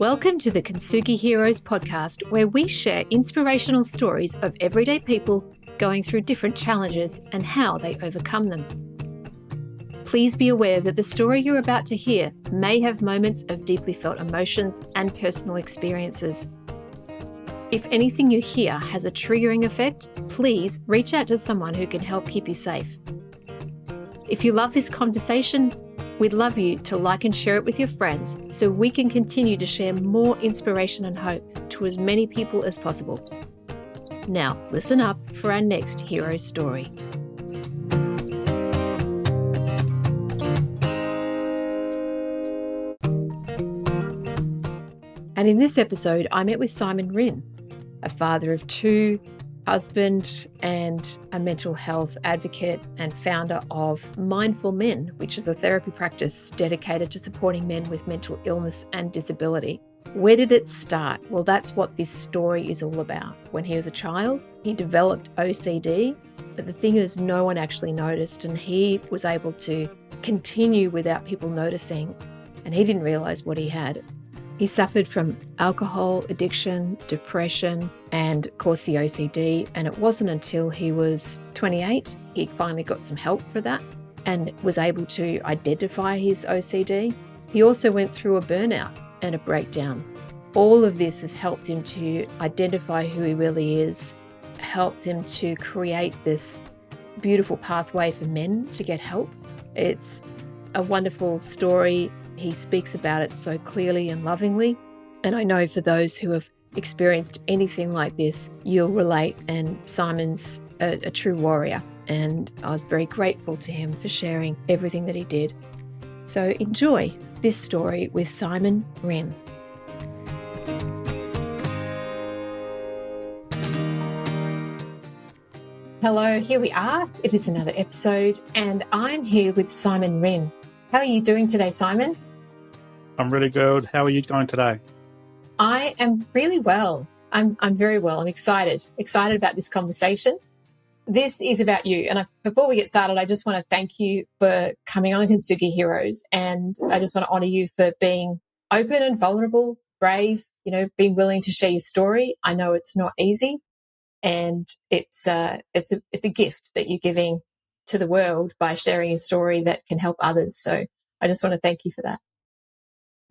Welcome to the Kintsugi Heroes Podcast, where we share inspirational stories of everyday people going through different challenges and how they overcome them. Please be aware that the story you're about to hear may have moments of deeply felt emotions and personal experiences. If anything you hear has a triggering effect, please reach out to someone who can help keep you safe. If you love this conversation, we'd love you to like and share it with your friends so we can continue to share more inspiration and hope to as many people as possible. Now, listen up for our next hero story. And in this episode, I met with Simon Rinne, a father of two, husband and a mental health advocate and founder of Mindful Men, which is a therapy practice dedicated to supporting men with mental illness and disability. Where did it start? Well, that's what this story is all about. When he was a child, he developed OCD, but the thing is no one actually noticed, and he was able to continue without people noticing, and he didn't realize what he had. He suffered from alcohol addiction, depression, and of course the OCD. And it wasn't until he was 28, he finally got some help for that and was able to identify his OCD. He also went through a burnout and a breakdown. All of this has helped him to identify who he really is, helped him to create this beautiful pathway for men to get help. It's a wonderful story. He speaks about it so clearly and lovingly. And I know for those who have experienced anything like this, you'll relate. And Simon's a true warrior. And I was very grateful to him for sharing everything that he did. So enjoy this story with Simon Rinne. Hello, here we are. It is another episode, and I'm here with Simon Rinne. How are you doing today, Simon? I'm really good. How are you going today? I am really well. I'm very well. I'm excited about this conversation. This is about you. And before we get started, I just want to thank you for coming on Kintsugi Heroes. And I just want to honor you for being open and vulnerable, brave, being willing to share your story. I know it's not easy, and it's a gift that you're giving to the world by sharing a story that can help others. So I just want to thank you for that.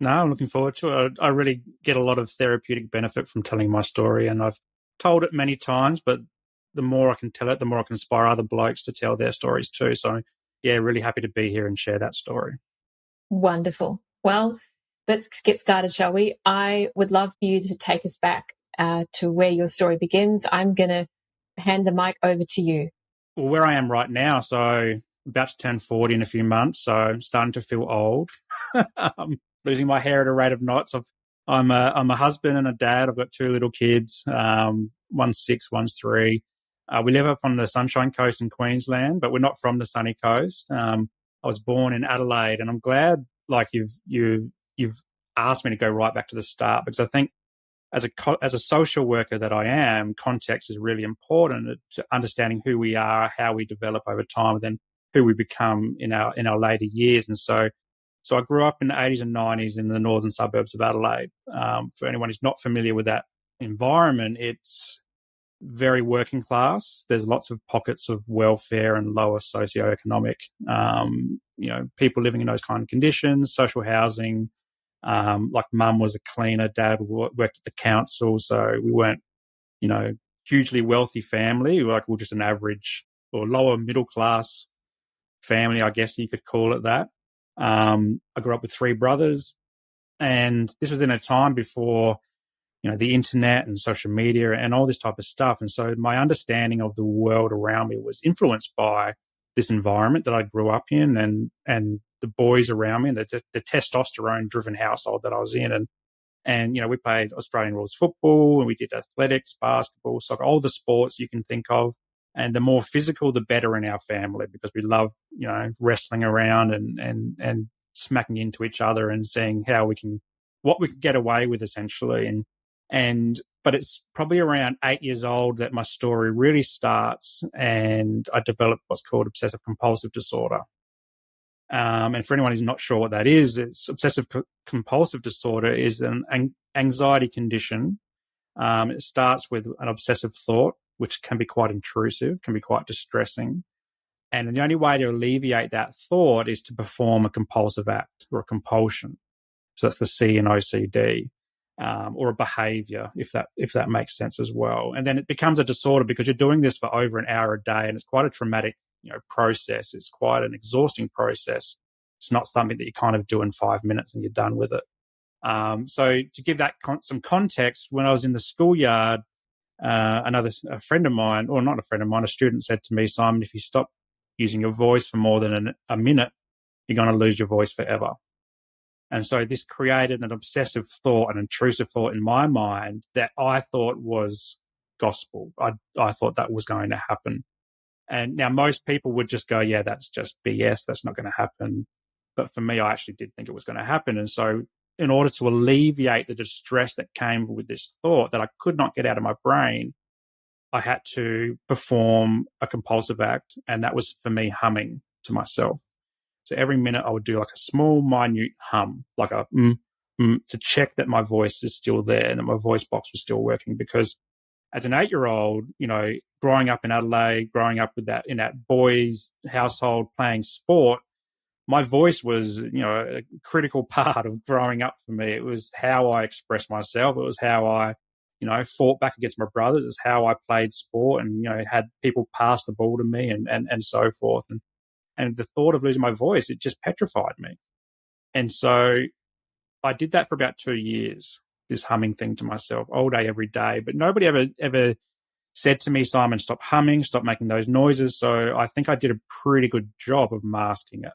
No, I'm looking forward to it. I really get a lot of therapeutic benefit from telling my story, and I've told it many times, but the more I can tell it, the more I can inspire other blokes to tell their stories too. So, yeah, really happy to be here and share that story. Wonderful. Well, let's get started, shall we? I would love for you to take us back to where your story begins. I'm going to hand the mic over to you. Well, where I am right now, so about to turn 40 in a few months, so I'm starting to feel old. Losing my hair at a rate of knots. I'm a husband and a dad. I've got two little kids. One's 6, one's 3. We live up on the Sunshine Coast in Queensland, but we're not from the sunny coast. I was born in Adelaide, and I'm glad, like you've asked me to go right back to the start, because I think as a social worker that I am, context is really important to understanding who we are, how we develop over time, and then who we become in our later years. And so I grew up in the 80s and 90s in the northern suburbs of Adelaide. For anyone who's not familiar with that environment, it's very working class. There's lots of pockets of welfare and lower socioeconomic, people living in those kind of conditions, social housing. Like mum was a cleaner, dad worked at the council. So we weren't, hugely wealthy family. We're just an average or lower middle class family, I guess you could call it that. I grew up with 3 brothers, and this was in a time before, the internet and social media and all this type of stuff. And so my understanding of the world around me was influenced by this environment that I grew up in and the boys around me and the testosterone-driven household that I was in. And we played Australian rules football, and we did athletics, basketball, soccer, all the sports you can think of. And the more physical, the better in our family, because we love, wrestling around and smacking into each other and seeing what we can get away with, essentially. But it's probably around 8 years old that my story really starts, and I developed what's called Obsessive Compulsive Disorder. And for anyone who's not sure what that is, it's obsessive compulsive disorder is an anxiety condition. It starts with an obsessive thought, which can be quite intrusive, can be quite distressing. And the only way to alleviate that thought is to perform a compulsive act or a compulsion. So that's the C in OCD, or a behavior, if that makes sense as well. And then it becomes a disorder because you're doing this for over an hour a day, and it's quite a traumatic, process. It's quite an exhausting process. It's not something that you kind of do in 5 minutes and you're done with it. So to give that some context, when I was in the schoolyard, a friend of mine, or not a friend of mine, a student said to me, Simon, if you stop using your voice for more than a minute, you're going to lose your voice forever. And so this created an obsessive thought, an intrusive thought in my mind that I thought was gospel. I thought that was going to happen. And now most people would just go, yeah, that's just BS. That's not going to happen. But for me, I actually did think it was going to happen. And so in order to alleviate the distress that came with this thought that I could not get out of my brain, I had to perform a compulsive act. And that was for me humming to myself. So every minute I would do like a small, minute hum, like a to check that my voice is still there and that my voice box was still working. Because as an 8-year-old, growing up in Adelaide, growing up in that boys' household playing sport, my voice was, a critical part of growing up for me. It was how I expressed myself. It was how I, fought back against my brothers. It's how I played sport and, had people pass the ball to me and so forth. And the thought of losing my voice, it just petrified me. And so I did that for about 2 years, this humming thing to myself all day, every day. But nobody ever said to me, Simon, stop humming, stop making those noises. So I think I did a pretty good job of masking it.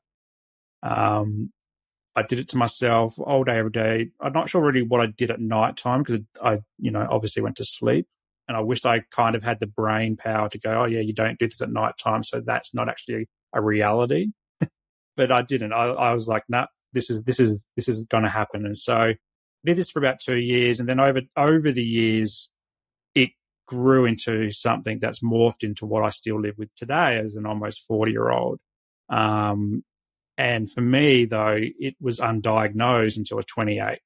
I did it to myself all day, every day. I'm not sure really what I did at night time because I, obviously went to sleep. And I wish I kind of had the brain power to go, oh, yeah, you don't do this at night time. So that's not actually a reality. But I didn't. I was like, nah, this is going to happen. And so I did this for about 2 years. And then over the years, it grew into something that's morphed into what I still live with today as an almost 40-year-old. And for me, though, it was undiagnosed until I was 28.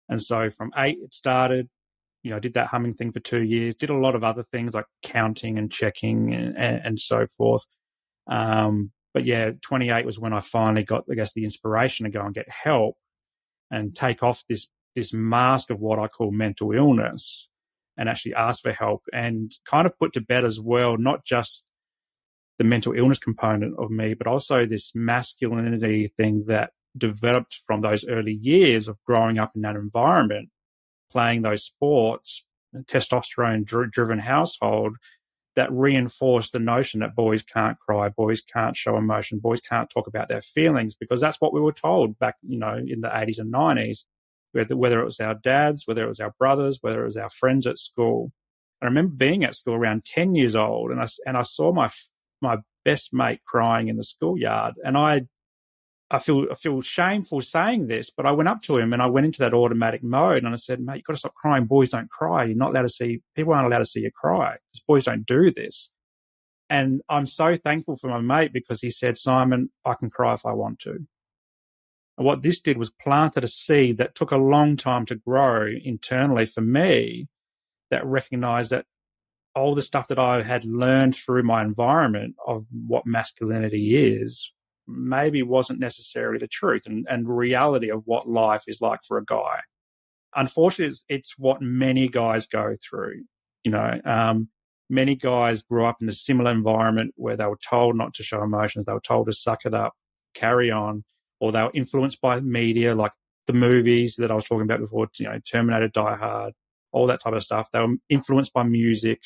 And so from 8, it started, I did that humming thing for 2 years, did a lot of other things like counting and checking and so forth. But yeah, 28 was when I finally got, I guess, the inspiration to go and get help and take off this mask of what I call mental illness and actually ask for help and kind of put to bed as well, not just the mental illness component of me, but also this masculinity thing that developed from those early years of growing up in that environment, playing those sports, testosterone-driven household that reinforced the notion that boys can't cry, boys can't show emotion, boys can't talk about their feelings, because that's what we were told back, in the 80s and 90s, whether it was our dads, whether it was our brothers, whether it was our friends at school. I remember being at school around 10 years old, and I saw my best mate crying in the schoolyard, and I feel shameful saying this, but I went up to him and I went into that automatic mode and I said, mate, you've got to stop crying. Boys don't cry. People aren't allowed to see you cry because boys don't do this. And I'm so thankful for my mate because he said, Simon, I can cry if I want to. And what this did was planted a seed that took a long time to grow internally for me, that recognized that all the stuff that I had learned through my environment of what masculinity is maybe wasn't necessarily the truth and reality of what life is like for a guy. Unfortunately, it's what many guys go through. Many guys grew up in a similar environment where they were told not to show emotions. They were told to suck it up, carry on, or they were influenced by media, like the movies that I was talking about before, Terminator, Die Hard, all that type of stuff. They were influenced by music,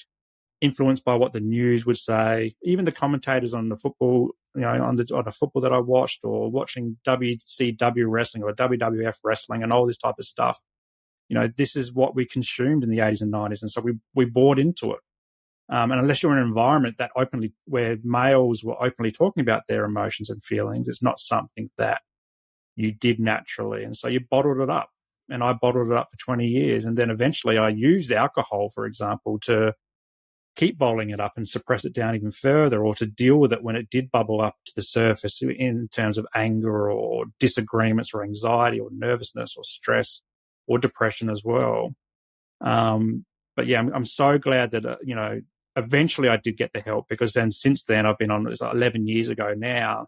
influenced by what the news would say, even the commentators on the football, on the football that I watched, or watching WCW wrestling or WWF wrestling and all this type of stuff. This is what we consumed in the 80s and 90s. And so we bought into it. And unless you're in an environment that where males were openly talking about their emotions and feelings, it's not something that you did naturally. And so you bottled it up. And I bottled it up for 20 years. And then eventually I used alcohol, for example, to keep bottling it up and suppress it down even further, or to deal with it when it did bubble up to the surface in terms of anger or disagreements or anxiety or nervousness or stress or depression as well. But yeah, I'm so glad that, eventually I did get the help, because then since then I've been on, it's like 11 years ago now,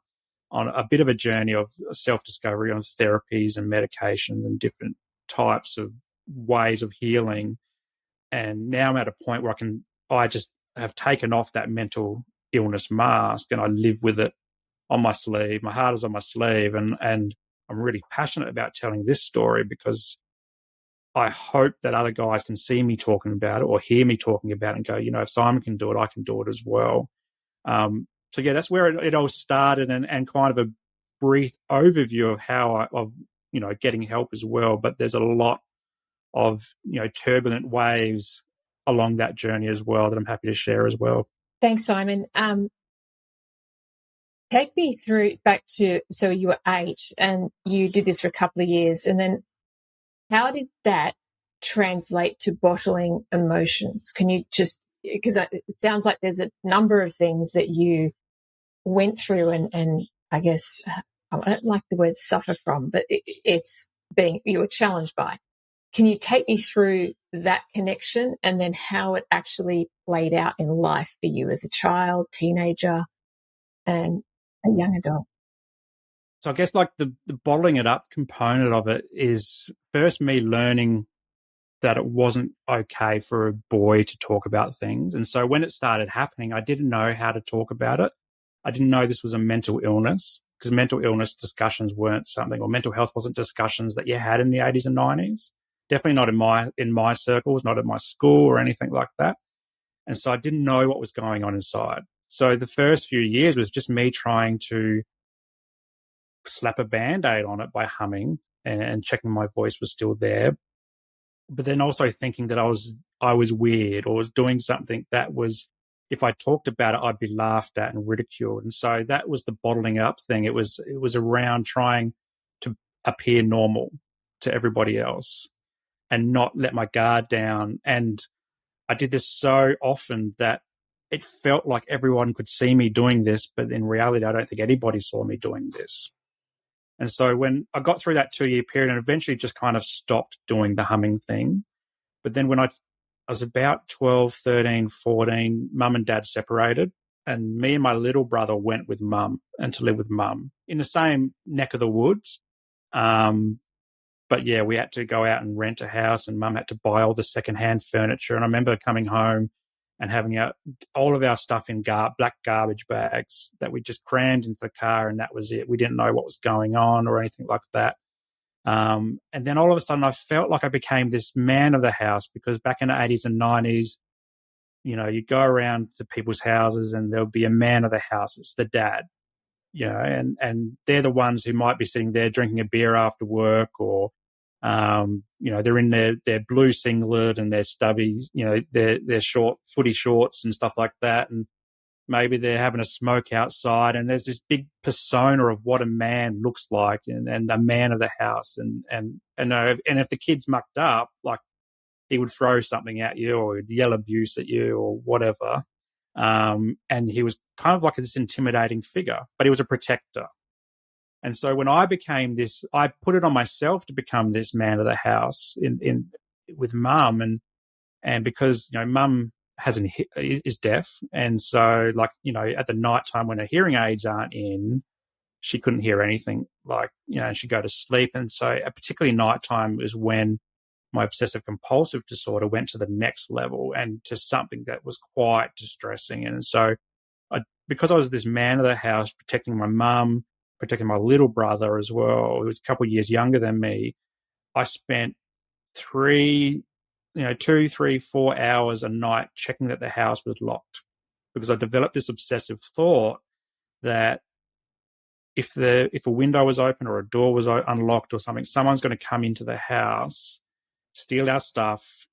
on a bit of a journey of self-discovery on therapies and medications and different types of ways of healing. And now I'm at a point where I just have taken off that mental illness mask, and I live with it on my sleeve. My heart is on my sleeve. And I'm really passionate about telling this story, because I hope that other guys can see me talking about it or hear me talking about it and go, if Simon can do it, I can do it as well. So yeah, that's where it all started, and kind of a brief overview of how of getting help as well. But there's a lot of turbulent waves along that journey as well that I'm happy to share as well. Thanks, Simon. Take me through back to, so you were 8 and you did this for a couple of years, and then how did that translate to bottling emotions? Can you just, because it sounds like there's a number of things that you went through and I guess, I don't like the word suffer from, but it's being, you were challenged by. Can you take me through that connection and then how it actually played out in life for you as a child, teenager, and a young adult? So I guess like the bottling it up component of it is first me learning that it wasn't okay for a boy to talk about things. And so when it started happening, I didn't know how to talk about it. I didn't know this was a mental illness, because mental illness discussions weren't something, or mental health wasn't discussions that you had in the 80s and 90s. Definitely not in my circles, not at my school or anything like that. And so I didn't know what was going on inside. So the first few years was just me trying to slap a Band-Aid on it by humming and checking my voice was still there. But then also thinking that I was weird, or was doing something that was, if I talked about it, I'd be laughed at and ridiculed. And so that was the bottling up thing. It was around trying to appear normal to everybody else and not let my guard down. And I did this so often that it felt like everyone could see me doing this, but in reality, I don't think anybody saw me doing this. And so when I got through that 2-year period and eventually just kind of stopped doing the humming thing, but then when I was about 12, 13, 14, mum and dad separated, and me and my little brother went with mum and to live with mum in the same neck of the woods. But yeah, we had to go out and rent a house, and mum had to buy all the secondhand furniture. And I remember coming home and having all of our stuff in black garbage bags that we just crammed into the car, and that was it. We didn't know what was going on or anything like that. And then all of a sudden I felt like I became this man of the house, because back in the 80s and 90s, you go around to people's houses and there'll be a man of the house. It's the dad, and they're the ones who might be sitting there drinking a beer after work, or, they're in their blue singlet and their stubbies, their short footy shorts and stuff like that. And maybe they're having a smoke outside, and there's this big persona of what a man looks like, and the man of the house. And if the kid's mucked up, like, he would throw something at you or he'd yell abuse at you or whatever. And he was kind of like this intimidating figure, but he was a protector. And so when I became this, I put it on myself to become this man of the house with mum, and because mum is deaf, and so at the night time when her hearing aids aren't in, she couldn't hear anything, and she'd go to sleep. And so particularly nighttime is when my obsessive compulsive disorder went to the next level, and to something that was quite distressing. And so because I was this man of the house, protecting my mum, protecting my little brother as well, who was a couple of years younger than me, I spent 2, 3, 4 hours a night checking that the house was locked, because I developed this obsessive thought that if a window was open or a door was unlocked or something, someone's going to come into the house, steal our stuff.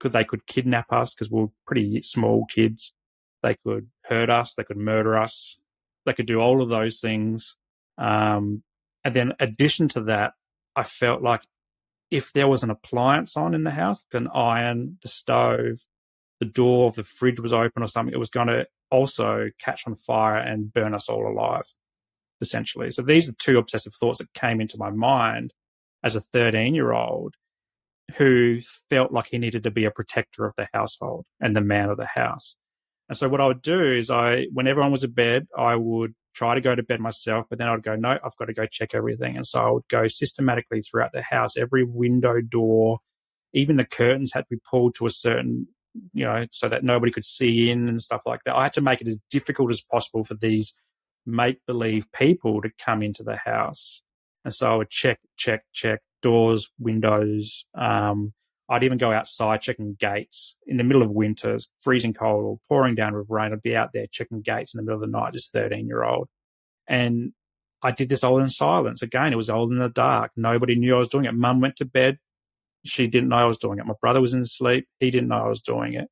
They could kidnap us, because we were pretty small kids. They could hurt us. They could murder us. They could do all of those things. And then addition to that, I felt like if there was an appliance on in the house, an iron, the stove, the door of the fridge was open or something, it was going to also catch on fire and burn us all alive, essentially. So these are two obsessive thoughts that came into my mind as a 13-year-old who felt like he needed to be a protector of the household and the man of the house. And so what I would do is when everyone was in bed, I would try to go to bed myself, but then I'd go, no, I've got to go check everything. And so I would go systematically throughout the house, every window, door, even the curtains had to be pulled to a certain, so that nobody could see in and stuff like that. I had to make it as difficult as possible for these make-believe people to come into the house. And so I would check doors, windows. I'd even go outside checking gates in the middle of winter, freezing cold or pouring down with rain. I'd be out there checking gates in the middle of the night, just 13-year-old. And I did this all in silence. Again, it was all in the dark. Nobody knew I was doing it. Mum went to bed. She didn't know I was doing it. My brother was in sleep. He didn't know I was doing it.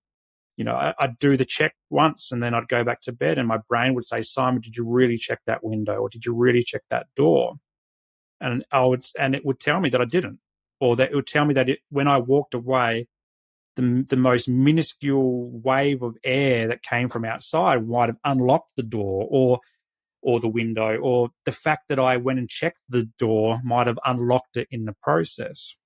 I'd do the check once and then I'd go back to bed and my brain would say, Simon, did you really check that window or did you really check that door? And it would tell me that I didn't, or that it would tell me that when I walked away, the most minuscule wave of air that came from outside might have unlocked the door or the window, or the fact that I went and checked the door might have unlocked it in the process.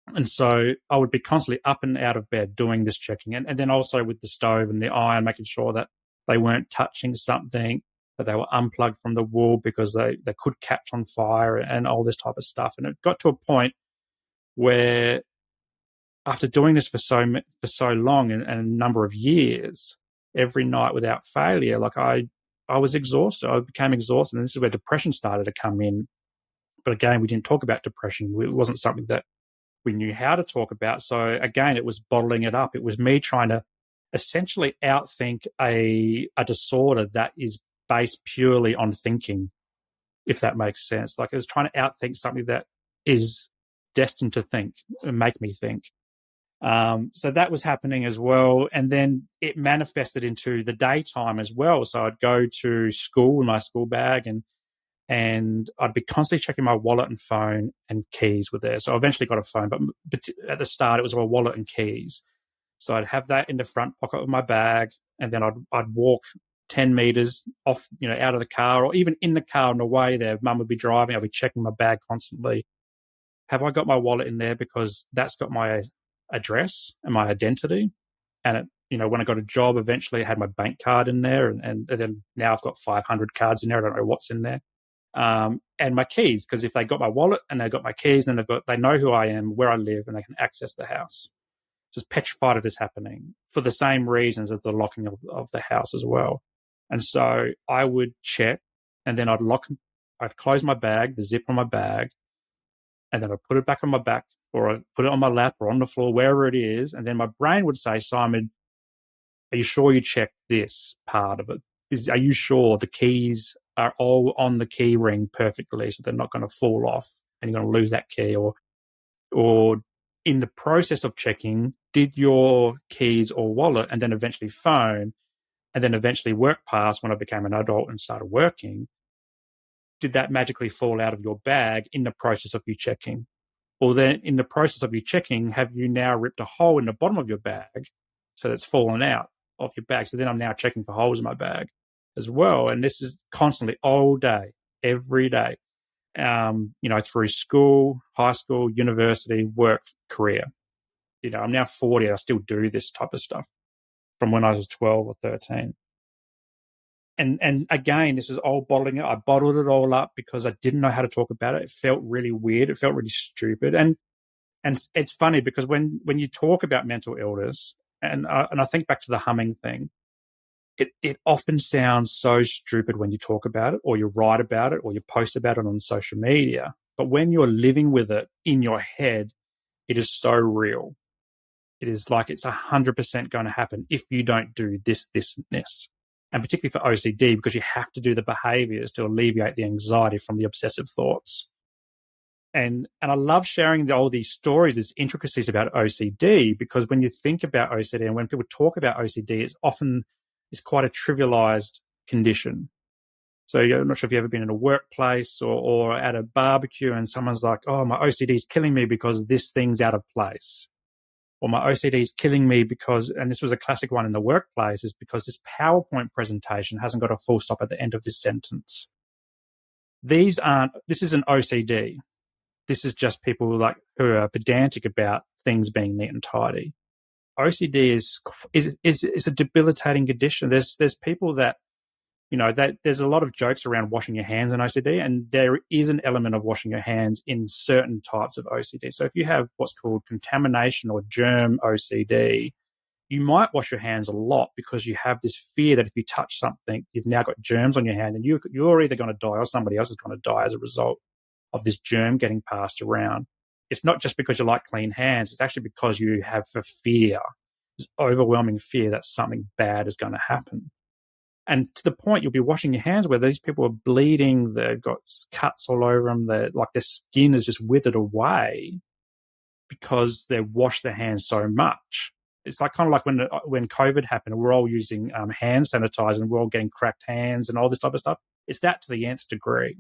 And so I would be constantly up and out of bed doing this checking. And then also with the stove and the iron, making sure that they weren't touching something, that they were unplugged from the wall because they could catch on fire and all this type of stuff. And it got to a point where after doing this for so long and a number of years, every night without failure, like I was exhausted. I became exhausted. And this is where depression started to come in. But again, we didn't talk about depression. It wasn't something that we knew how to talk about. So again, it was bottling it up. It was me trying to essentially outthink a disorder that is based purely on thinking, if that makes sense. Like I was trying to outthink something that is destined to think and make me think. So that was happening as well. And then it manifested into the daytime as well. So I'd go to school in my school bag and I'd be constantly checking my wallet and phone, and keys were there. So I eventually got a phone, but at the start it was a wallet and keys. So I'd have that in the front pocket of my bag, and then I'd walk 10 meters off, out of the car, or even in the car on the way there. Mum would be driving. I'd be checking my bag constantly. Have I got my wallet in there? Because that's got my address and my identity. And when I got a job, eventually I had my bank card in there, and then now I've got 500 cards in there. I don't know what's in there. And my keys, because if they got my wallet and they got my keys, then they know who I am, where I live, and they can access the house. Just petrified of this happening for the same reasons as the locking of the house as well. And so I would check, and then I'd close my bag, the zip on my bag, and then I'd put it back on my back, or I'd put it on my lap or on the floor, wherever it is. And then my brain would say, Simon, are you sure you checked this part of it? Are you sure the keys are all on the key ring perfectly so they're not going to fall off and you're going to lose that key? Or in the process of checking, did your keys or wallet, and then eventually phone, and then eventually work pass when I became an adult and started working, did that magically fall out of your bag in the process of you checking? Or then in the process of you checking, have you now ripped a hole in the bottom of your bag so that's fallen out of your bag? So then I'm now checking for holes in my bag as well. And this is constantly all day, every day, through school, high school, university, work, career. I'm now 40. I still do this type of stuff from when I was 12 or 13. And again, this is all bottling it. I bottled it all up because I didn't know how to talk about it. It felt really weird. It felt really stupid. And it's funny because when you talk about mental illness, and I think back to the humming thing, it often sounds so stupid when you talk about it, or you write about it, or you post about it on social media. But when you're living with it in your head, it is so real. It is like it's 100% going to happen if you don't do this, this, and this. And particularly for OCD, because you have to do the behaviors to alleviate the anxiety from the obsessive thoughts. And I love sharing all these stories, these intricacies about OCD, because when you think about OCD and when people talk about OCD, it's quite a trivialized condition. So I'm not sure if you've ever been in a workplace or at a barbecue and someone's like, oh, my OCD is killing me because this thing's out of place. or my OCD is killing me because, and this was a classic one in the workplace, is because this PowerPoint presentation hasn't got a full stop at the end of this sentence. This isn't OCD. This is just people like who are pedantic about things being neat and tidy. OCD is a debilitating condition. There's people that, that there's a lot of jokes around washing your hands in OCD, and there is an element of washing your hands in certain types of OCD. So if you have what's called contamination or germ OCD, you might wash your hands a lot because you have this fear that if you touch something, you've now got germs on your hand, and you're either going to die or somebody else is going to die as a result of this germ getting passed around. It's not just because you like clean hands. It's actually because you have a fear, this overwhelming fear that something bad is going to happen. And to the point, you'll be washing your hands where these people are bleeding, they've got cuts all over them, their skin is just withered away because they wash their hands so much. It's like kind of like when COVID happened, we're all using hand sanitizer and we're all getting cracked hands and all this type of stuff. It's that to the nth degree.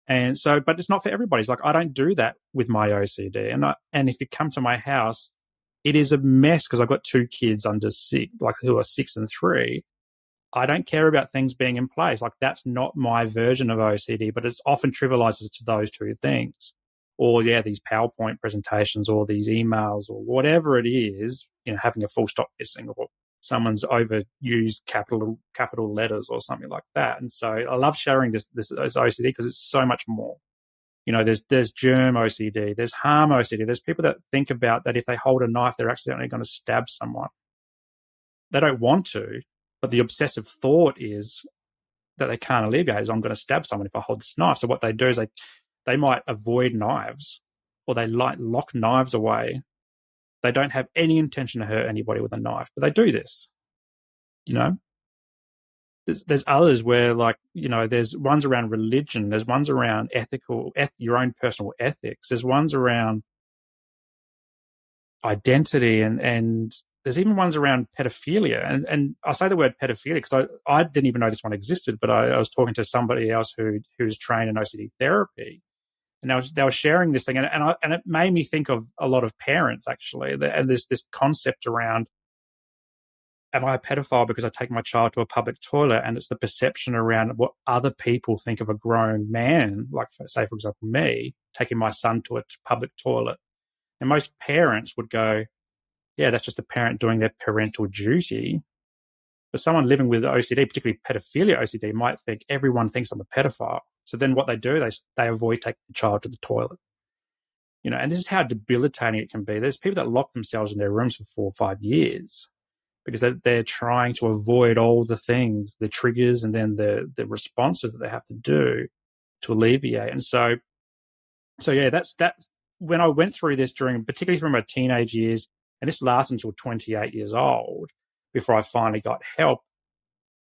And so, but it's not for everybody. It's like, I don't do that with my OCD. And if you come to my house, it is a mess because I've got 2 kids under 6, who are 6 and 3. I don't care about things being in place. Like, that's not my version of OCD, but it's often trivializes to those 2 things. Or, these PowerPoint presentations or these emails or whatever it is, having a full stop missing or someone's overused capital letters or something like that. And so I love sharing this OCD because it's so much more. There's germ OCD, there's harm OCD. There's people that think about that if they hold a knife, they're accidentally going to stab someone. They don't want to, but the obsessive thought is that they can't alleviate is I'm going to stab someone if I hold this knife. So what they do is they might avoid knives or they lock knives away. They don't have any intention to hurt anybody with a knife, but they do this. There's others where there's ones around religion, there's ones around your own personal ethics, there's ones around identity, and there's even ones around pedophilia. And I say the word pedophilia because I didn't even know this one existed, but I was talking to somebody else who's trained in OCD therapy. And they were sharing this thing, and it made me think of a lot of parents, actually. And there's this concept around, am I a pedophile because I take my child to a public toilet? And it's the perception around what other people think of a grown man, like, say, for example, me, taking my son to a public toilet. And most parents would go, yeah, that's just a parent doing their parental duty. But someone living with OCD, particularly pedophilia OCD, might think everyone thinks I'm a pedophile. So then what they do, they avoid taking the child to the toilet. And this is how debilitating it can be. There's people that lock themselves in their rooms for 4 or 5 years because they're trying to avoid all the things, the triggers, and then the responses that they have to do to alleviate. And so that's when I went through this particularly from my teenage years, and this lasted until 28 years old before I finally got help.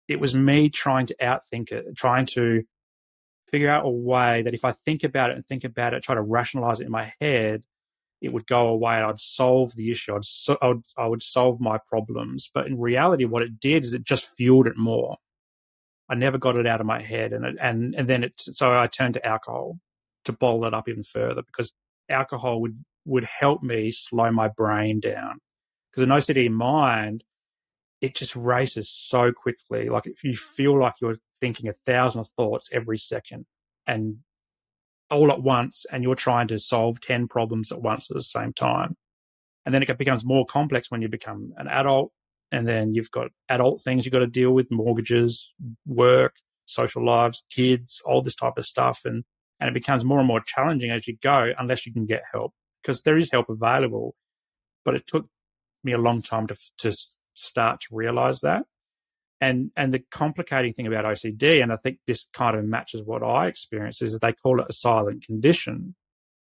It was me trying to outthink it, trying to figure out a way that if I think about it, try to rationalize it in my head, it would go away. I'd solve the issue. I would solve my problems. But in reality, what it did is it just fueled it more. I never got it out of my head. And then so I turned to alcohol to bottle it up even further, because alcohol would help me slow my brain down. Because an OCD mind, it just races so quickly. Like, if you feel like you're thinking 1,000 thoughts every second and all at once, and you're trying to solve 10 problems at once at the same time. And then it becomes more complex when you become an adult, and then you've got adult things you've got to deal with, mortgages, work, social lives, kids, all this type of stuff. And it becomes more and more challenging as you go, unless you can get help, because there is help available. But it took me a long time to start to realize that. And the complicating thing about OCD, and I think this kind of matches what I experience, is that they call it a silent condition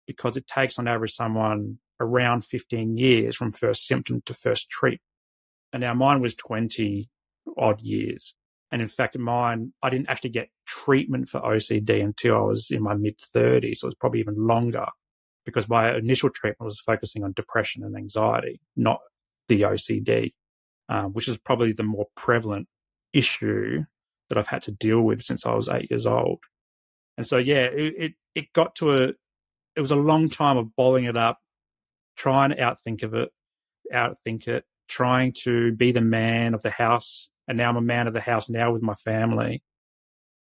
because it takes on average someone around 15 years from first symptom to first treatment. And now mine was 20 odd years. And in fact, I didn't actually get treatment for OCD until I was in my mid-30s. So it was probably even longer, because my initial treatment was focusing on depression and anxiety, not the OCD, which is probably the more prevalent issue that I've had to deal with since I was 8 years old. And so, it got to it was a long time of bottling it up, trying to outthink of it, outthink it, trying to be the man of the house. And now I'm a man of the house now with my family.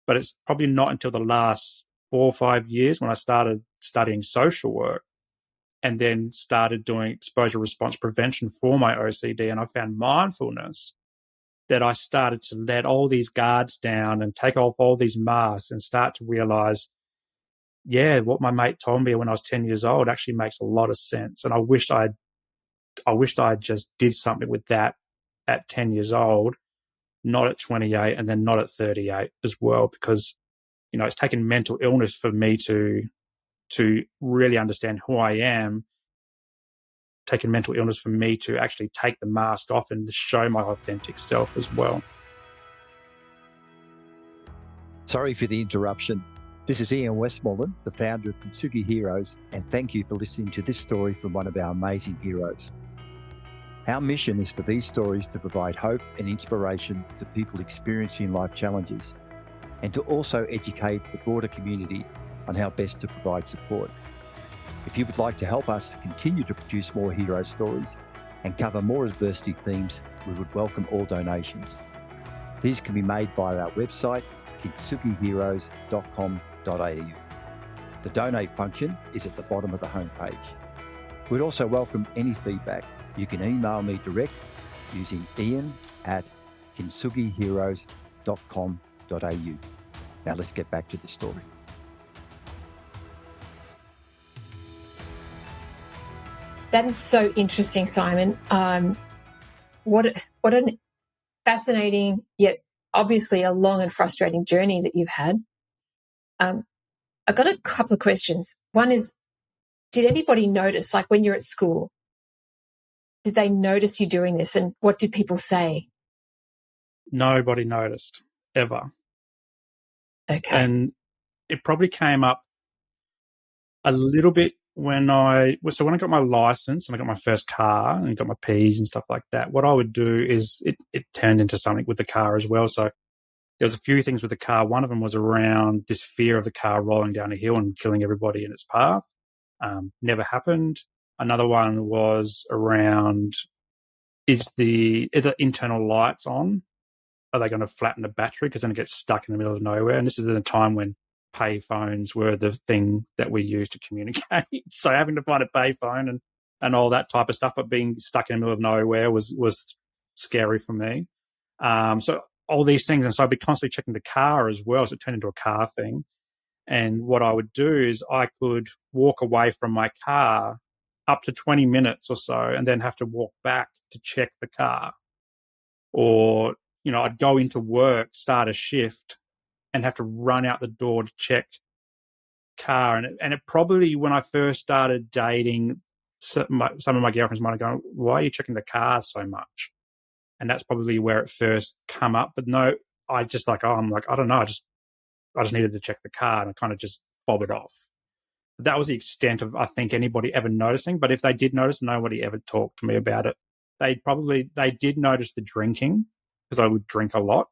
But it's probably not until the last 4 or 5 years when I started studying social work and then started doing exposure response prevention for my OCD. And I found mindfulness that I started to let all these guards down and take off all these masks and start to realize, yeah, what my mate told me when I was 10 years old actually makes a lot of sense. And I wished I just did something with that at 10 years old, not at 28 and then not at 38 as well, because, you know, it's taken mental illness for me to really understand who I am, taken mental illness for me to actually take the mask off and show my authentic self as well. Sorry for the interruption. This is Ian Westmoreland, the founder of Kintsugi Heroes, and thank you for listening to this story from one of our amazing heroes. Our mission is for these stories to provide hope and inspiration to people experiencing life challenges, and to also educate the broader community on how best to provide support. If you would like to help us to continue to produce more hero stories and cover more adversity themes, we would welcome all donations. These can be made via our website, kintsugiheroes.com.au. The donate function is at the bottom of the homepage. We'd also welcome any feedback. You can email me direct using ian@kintsugiheroes.com.au. Now let's get back to the story. That is so interesting, Simon. What an fascinating yet obviously a long and frustrating journey that you've had. I've got a couple of questions. One is, did anybody notice, like when you're at school, did they notice you doing this, and what did people say? Nobody noticed, ever. Okay. And it probably came up a little bit when I got my license and I got my first car and got my Ps and stuff like that. What I would do is it turned into something with the car as well. So there was a few things with the car. One of them was around this fear of the car rolling down a hill and killing everybody in its path. Never happened. Another one was around, are the internal lights on? Are they going to flatten the battery? Because then it gets stuck in the middle of nowhere. And this is at a time when payphones were the thing that we used to communicate. So having to find a payphone and all that type of stuff, but being stuck in the middle of nowhere was scary for me. So all these things. And so I'd be constantly checking the car as well. So it turned into a car thing. And what I would do is I could walk away from my car up to 20 minutes or so and then have to walk back to check the car. Or, you know, I'd go into work, start a shift, and have to run out the door to check car. And it probably, when I first started dating, some of my girlfriends might have gone, why are you checking the car so much? And that's probably where it first come up. But no, I just I don't know. I just needed to check the car, and I kind of just bob it off. But that was the extent of, I think, anybody ever noticing. But if they did notice, nobody ever talked to me about it. They did notice the drinking, because I would drink a lot.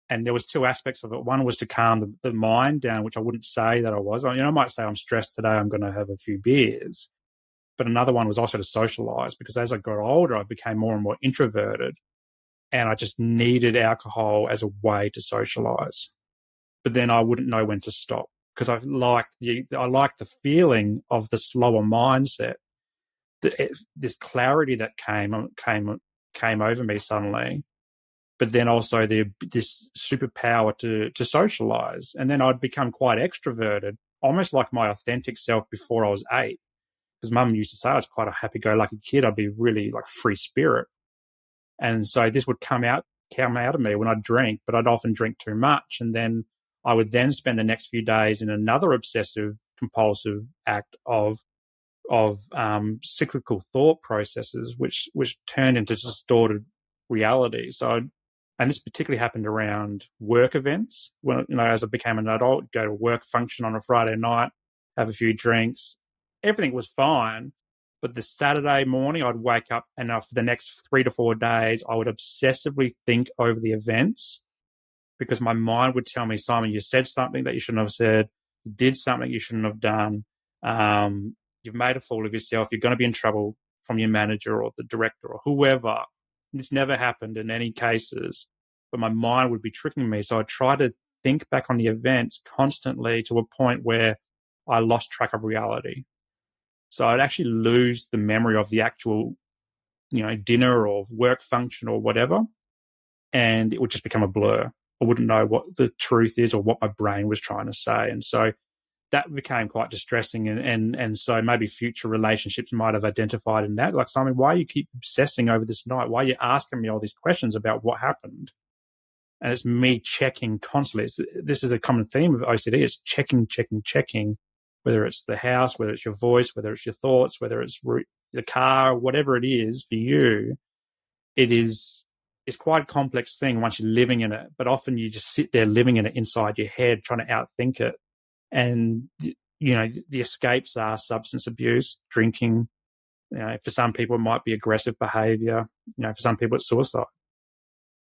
And there was two aspects of it. One was to calm the mind down, which I wouldn't say that I was. You know, I might say I'm stressed today, I'm going to have a few beers. But another one was also to socialize, because as I got older, I became more and more introverted, and I just needed alcohol as a way to socialize. But then I wouldn't know when to stop, because I liked the feeling of the slower mindset, this clarity that came over me suddenly. But then also this superpower to socialize. And then I'd become quite extroverted, almost like my authentic self before I was 8. Because Mum used to say I was quite a happy-go-lucky kid. I'd be really like free spirit. And so this would come out of me when I drink, but I'd often drink too much. And then I would then spend the next few days in another obsessive compulsive act of cyclical thought processes, which turned into distorted reality. And this particularly happened around work events. When, you know, as I became an adult, go to a work function on a Friday night, have a few drinks. Everything was fine. But the Saturday morning, I'd wake up, and for the next 3 to 4 days, I would obsessively think over the events, because my mind would tell me, Simon, you said something that you shouldn't have said. You did something you shouldn't have done. You've made a fool of yourself. You're going to be in trouble from your manager or the director or whoever. This never happened in any cases, but my mind would be tricking me. So I try to think back on the events constantly to a point where I lost track of reality. So I'd actually lose the memory of the actual, dinner or work function or whatever, and it would just become a blur. I wouldn't know what the truth is or what my brain was trying to say. And so that became quite distressing. And so maybe future relationships might have identified in that. Like, Simon, why you keep obsessing over this night? Why are you asking me all these questions about what happened? And it's me checking constantly. This is a common theme of OCD. It's checking, whether it's the house, whether it's your voice, whether it's your thoughts, whether it's the car, whatever it is for you. It's quite a complex thing once you're living in it, but often you just sit there living in it inside your head, trying to outthink it. And, the escapes are substance abuse, drinking. For some people, it might be aggressive behavior. For some people, it's suicide.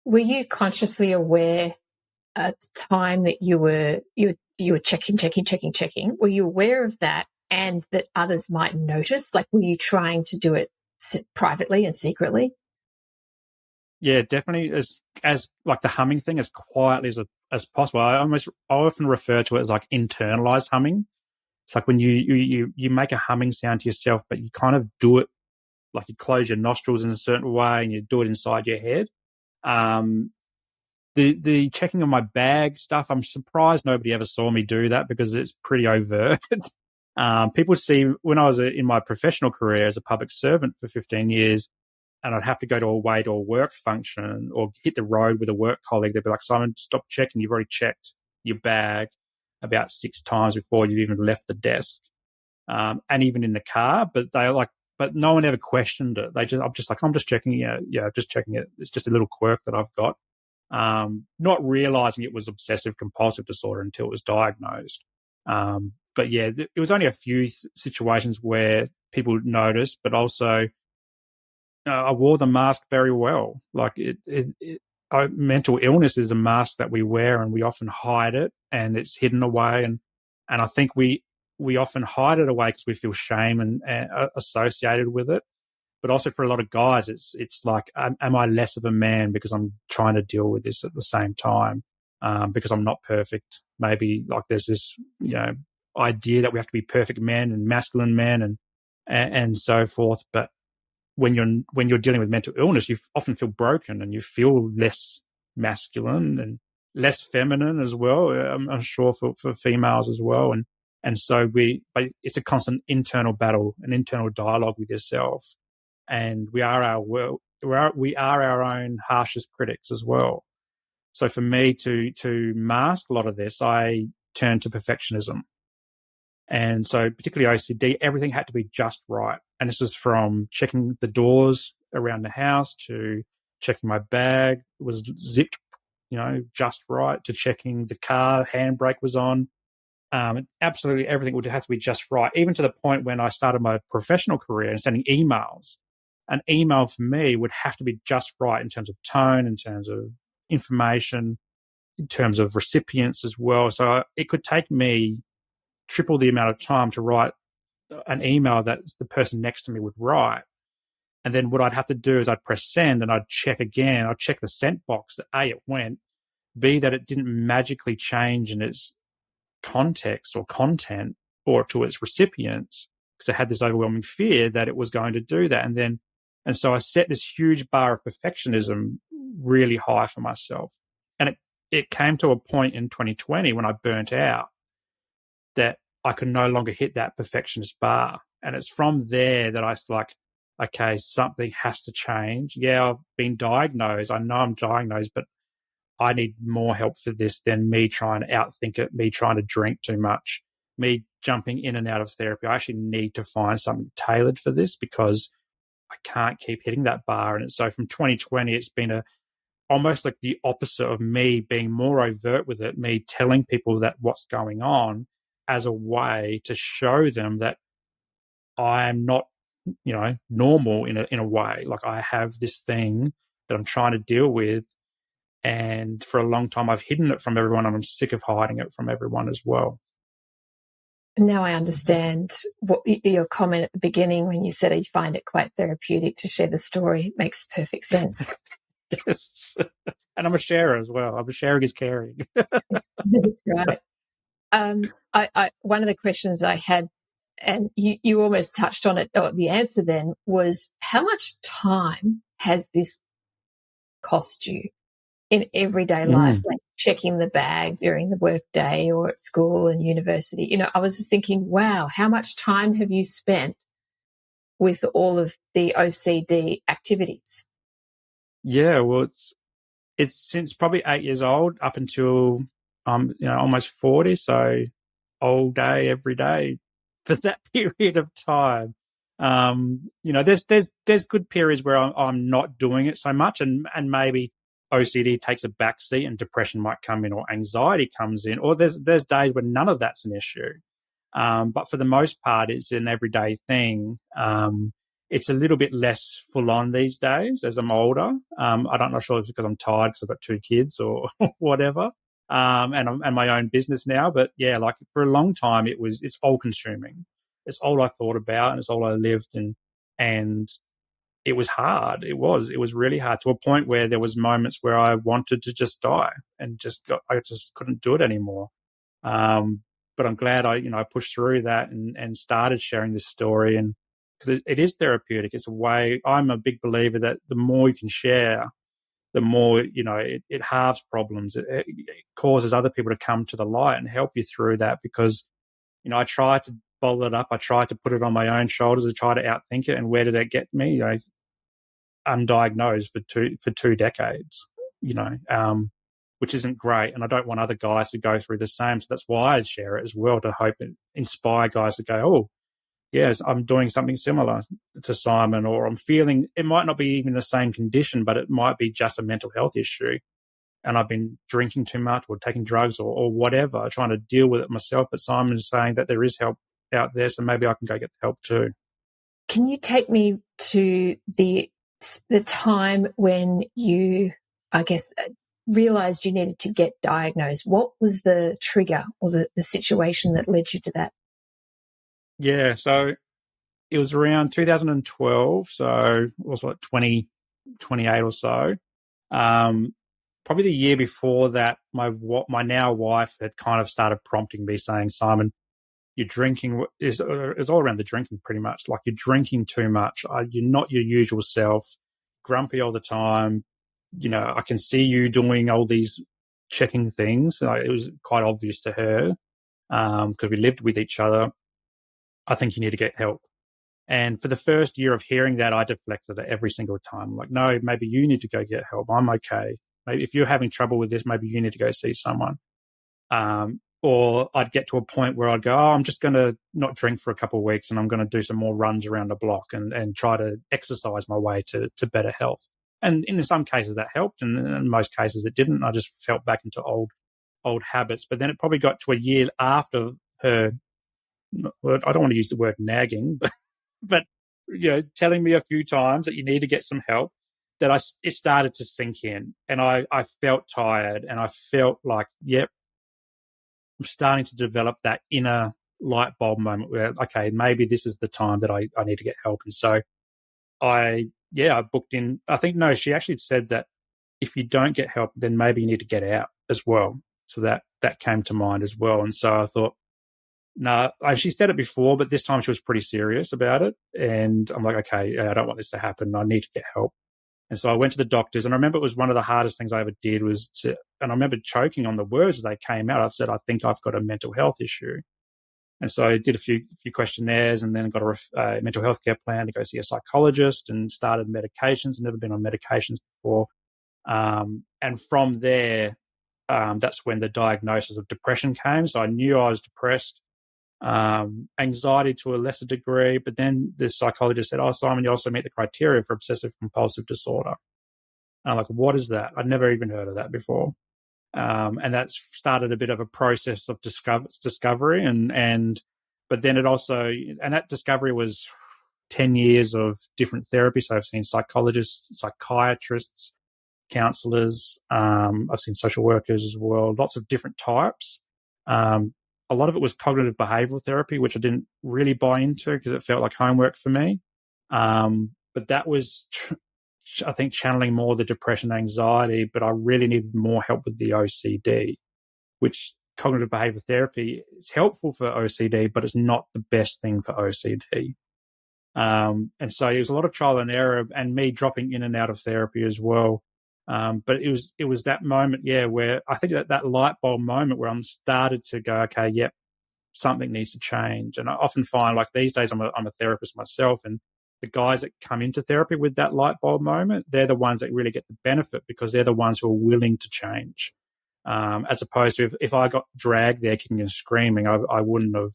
Were you consciously aware at the time that you were checking? Were you aware of that and that others might notice? Like, were you trying to do it privately and secretly? Yeah, definitely. As like the humming thing, as quietly as possible. I often refer to it as like internalized humming. It's like when you make a humming sound to yourself, but you kind of do it like you close your nostrils in a certain way and you do it inside your head. The checking of my bag stuff, I'm surprised nobody ever saw me do that because it's pretty overt. People see when I was in my professional career as a public servant for 15 years, and I'd have to go to a work function or hit the road with a work colleague. They'd be like, Simon, stop checking. You've already checked your bag about 6 times before you've even left the desk. And even in the car, but no one ever questioned it. I'm just checking. Just checking it. It's just a little quirk that I've got. Not realizing it was obsessive compulsive disorder until it was diagnosed. But yeah, it was only a few situations where people noticed, but also I wore the mask very well. Like mental illness is a mask that we wear and we often hide it and it's hidden away. And I think we often hide it away because we feel shame and associated with it. But also for a lot of guys, it's like, am I less of a man because I'm trying to deal with this at the same time? Because I'm not perfect. Maybe like there's this, idea that we have to be perfect men and masculine men and so forth. But when you're dealing with mental illness, you often feel broken and you feel less masculine and less feminine as well. I'm sure for females as well. And so but it's a constant internal battle, an internal dialogue with yourself. And we are our own harshest critics as well. So for me to mask a lot of this, I turned to perfectionism. And so particularly OCD, everything had to be just right. And this was from checking the doors around the house to checking my bag was zipped, just right, to checking the car, handbrake was on. Absolutely everything would have to be just right, even to the point when I started my professional career and sending emails. An email for me would have to be just right in terms of tone, in terms of information, in terms of recipients as well. So it could take me triple the amount of time to write an email that the person next to me would write. And then what I'd have to do is I'd press send and I'd check again. I'd check the sent box that A, it went, B, that it didn't magically change in its context or content or to its recipients, because I had this overwhelming fear that it was going to do that. And so I set this huge bar of perfectionism really high for myself. And it came to a point in 2020 when I burnt out that I could no longer hit that perfectionist bar. And it's from there that I was like, okay, something has to change. Yeah, I've been diagnosed. I know I'm diagnosed, but I need more help for this than me trying to outthink it, me trying to drink too much, me jumping in and out of therapy. I actually need to find something tailored for this because I can't keep hitting that bar. And so from 2020, it's been almost like the opposite of me being more overt with it, me telling people that what's going on as a way to show them that I am not, normal in a way. Like I have this thing that I'm trying to deal with. And for a long time, I've hidden it from everyone and I'm sick of hiding it from everyone as well. Now I understand what your comment at the beginning when you said you find it quite therapeutic to share the story. It makes perfect sense. Yes. And I'm a sharer as well. I'm a sharing is caring. That's right. One of the questions I had, and you almost touched on it, or the answer then was, how much time has this cost you in everyday life, like checking the bag during the work day or at school and university? You know, I was just thinking, wow, how much time have you spent with all of the OCD activities? Yeah, well, it's since probably 8 years old up until almost 40, so all day, every day for that period of time. There's good periods where I'm not doing it so much, and maybe OCD takes a backseat and depression might come in, or anxiety comes in, or there's days when none of that's an issue. But for the most part, it's an everyday thing. It's a little bit less full on these days as I'm older. I'm not sure if it's because I'm tired because I've got 2 kids or whatever. And my own business now. But yeah, like for a long time, it's all consuming. It's all I thought about, and it's all I lived. And it was hard. It was really hard, to a point where there was moments where I wanted to just die and I just couldn't do it anymore. But I'm glad I pushed through that and started sharing this story, and because it is therapeutic. It's a way. I'm a big believer that the more you can share, the more, it halves problems. It causes other people to come to the light and help you through that, because, I tried to bottle it up. I tried to put it on my own shoulders. I tried to outthink it. And where did that get me? Undiagnosed for 2 decades, which isn't great. And I don't want other guys to go through the same. So that's why I share it as well, to hope and inspire guys to go, oh, yes, I'm doing something similar to Simon, or I'm feeling, it might not be even the same condition, but it might be just a mental health issue. And I've been drinking too much or taking drugs or whatever, trying to deal with it myself. But Simon's saying that there is help out there, so maybe I can go get the help too. Can you take me to the time when you, I guess, realized you needed to get diagnosed? What was the trigger or the situation that led you to that? Yeah, so it was around 2012, so it was like 28 or so. Probably the year before that, my now wife had kind of started prompting me, saying, Simon, you're drinking, it's all around the drinking pretty much. Like, you're drinking too much. You're not your usual self, grumpy all the time. I can see you doing all these checking things. It was quite obvious to her, because we lived with each other. I think you need to get help. And for the first year of hearing that, I deflected it every single time. Like, no, maybe you need to go get help. I'm okay. Maybe if you're having trouble with this, maybe you need to go see someone. Or I'd get to a point where I'd go, oh, I'm just going to not drink for a couple of weeks, and I'm going to do some more runs around the block and try to exercise my way to better health. And in some cases that helped, and in most cases it didn't. I just fell back into old habits. But then it probably got to a year after her, I don't want to use the word nagging, but telling me a few times that you need to get some help, that it started to sink in, and I felt tired, and I felt like, yep, I'm starting to develop that inner light bulb moment where, okay, maybe this is the time that I need to get help. And so I booked in. I think, no, she actually said that if you don't get help, then maybe you need to get out as well. So that came to mind as well. And so I thought, no, she said it before, but this time she was pretty serious about it. And I'm like, okay, I don't want this to happen. I need to get help. And so I went to the doctors, and I remember it was one of the hardest things I ever did and I remember choking on the words as they came out. I said, I think I've got a mental health issue. And so I did a few questionnaires, and then got a mental health care plan to go see a psychologist, and started medications. Never been on medications before. And from there, that's when the diagnosis of depression came. So I knew I was depressed. Anxiety to a lesser degree, but then the psychologist said, oh, Simon, you also meet the criteria for obsessive compulsive disorder. And I'm like, what is that? I'd never even heard of that before. And that started a bit of a process of discovery, but then it also, and that discovery was 10 years of different therapy. So I've seen psychologists, psychiatrists, counselors. I've seen social workers as well, lots of different types. a lot of it was cognitive behavioral therapy, which I didn't really buy into because it felt like homework for me. But that was, I think, channeling more the depression, anxiety, but I really needed more help with the OCD, which cognitive behavioral therapy is helpful for OCD, but it's not the best thing for OCD. And so it was a lot of trial and error and me dropping in and out of therapy as well. But it was that moment, where I think that light bulb moment where I'm started to go, okay, yep, something needs to change. And I often find, like, these days I'm a therapist myself, and the guys that come into therapy with that light bulb moment, they're the ones that really get the benefit because they're the ones who are willing to change. As opposed to if I got dragged there kicking and screaming, I wouldn't have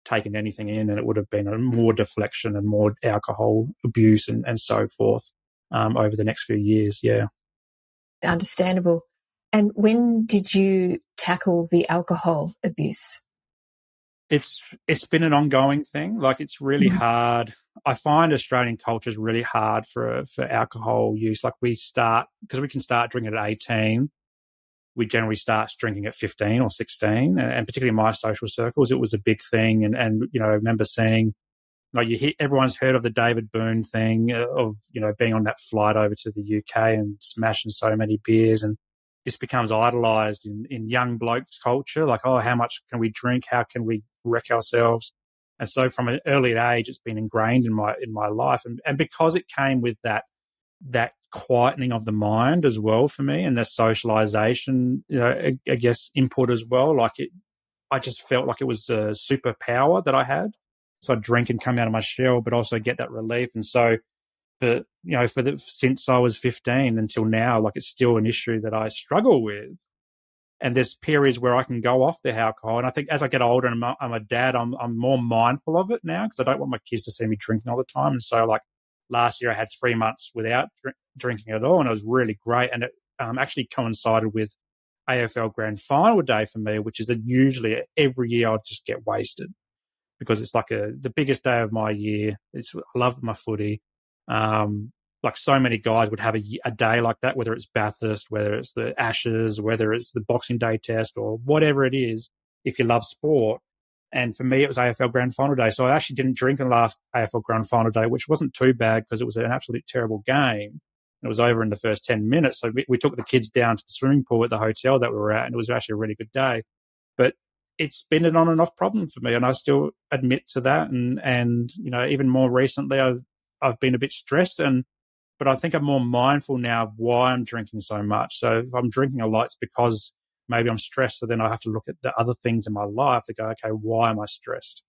taken anything in, and it would have been a more deflection and more alcohol abuse and so forth over the next few years. Yeah. Understandable. And when did you tackle the alcohol abuse? It's been an ongoing thing. Like, it's really hard. I find Australian culture is really hard for alcohol use. Like, because we can start drinking at 18. We generally start drinking at 15 or 16, and particularly in my social circles, it was a big thing. And I remember seeing, like, everyone's heard of the David Boone thing of, being on that flight over to the UK and smashing so many beers. And this becomes idolized in young blokes culture. Like, oh, how much can we drink? How can we wreck ourselves? And so from an early age, it's been ingrained in my life. And because it came with that quietening of the mind as well for me, and the socialization, I guess, input as well. Like, I just felt like it was a superpower that I had. So I'd drink and come out of my shell, but also get that relief. And so, since I was 15 until now, like, it's still an issue that I struggle with. And there's periods where I can go off the alcohol. And I think as I get older and I'm a dad, I'm more mindful of it now because I don't want my kids to see me drinking all the time. And so, like, last year I had 3 months without drinking at all, and it was really great. And it actually coincided with AFL Grand Final day for me, which is that usually every year I'll just get wasted because it's like the biggest day of my year. I love my footy. Like, so many guys would have a day like that, whether it's Bathurst, whether it's the Ashes, whether it's the Boxing Day test or whatever it is, if you love sport. And for me, it was AFL Grand Final day. So I actually didn't drink in the last AFL Grand Final day, which wasn't too bad because it was an absolutely terrible game. It was over in the first 10 minutes. So we took the kids down to the swimming pool at the hotel that we were at, and it was actually a really good day. But it's been an on and off problem for me, and I still admit to that. And even more recently, I've been a bit stressed, but I think I'm more mindful now of why I'm drinking so much. So if I'm drinking a lot, it's because maybe I'm stressed. So then I have to look at the other things in my life to go, okay, why am I stressed?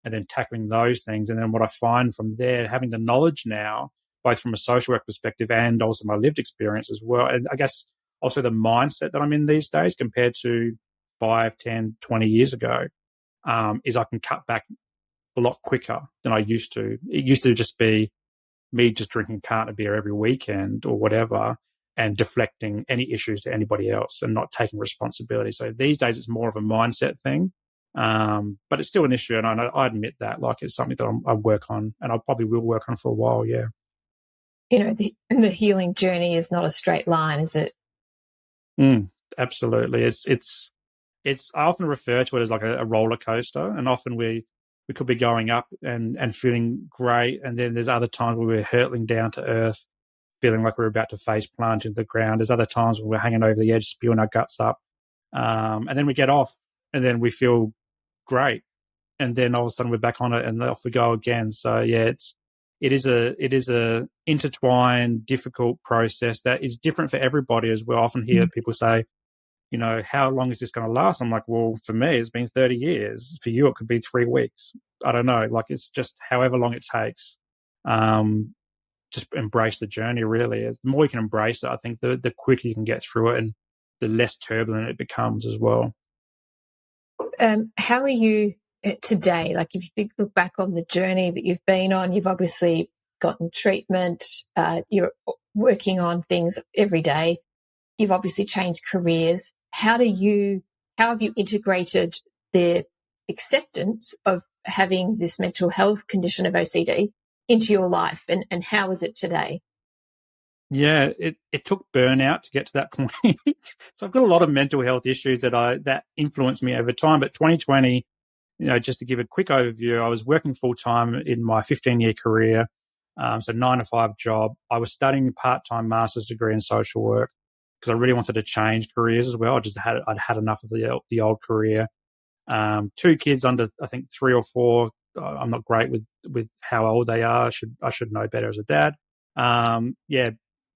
And then tackling those things. And then what I find from there, having the knowledge now, both from a social work perspective and also my lived experience as well. And I guess also the mindset that I'm in these days compared to 5, 10, 20 years ago, is I can cut back a lot quicker than I used to. It used to just be me just drinking a carton of beer every weekend or whatever and deflecting any issues to anybody else and not taking responsibility. So these days it's more of a mindset thing, but it's still an issue. And I admit that, like, it's something that I work on, and I probably will work on for a while, yeah. The healing journey is not a straight line, is it? Absolutely. It's I often refer to it as like a roller coaster, and often we could be going up and feeling great, and then there's other times where we're hurtling down to earth, feeling like we're about to face plant into the ground. There's other times when we're hanging over the edge, spewing our guts up, and then we get off, and then we feel great, and then all of a sudden we're back on it, and off we go again. So yeah, it is a intertwined, difficult process that is different for everybody as well. I often hear people say, how long is this going to last? I'm like, well, for me, it's been 30 years. For you, it could be 3 weeks. I don't know. Like, it's just however long it takes. Just embrace the journey, really. The more you can embrace it, I think the quicker you can get through it and the less turbulent it becomes as well. How are you today? Like, if you look back on the journey that you've been on, you've obviously gotten treatment. You're working on things every day. You've obviously changed careers. How have you integrated the acceptance of having this mental health condition of OCD into your life, and how is it today? Yeah, it took burnout to get to that point. So I've got a lot of mental health issues that influenced me over time. But 2020, just to give a quick overview, I was working full time in my 15-year career, so 9-to-5 job. I was studying a part-time master's degree in social work because I really wanted to change careers as well. I'd had enough of the old career. 2 kids under, I think, 3 or 4. I'm not great with how old they are. I should know better as a dad.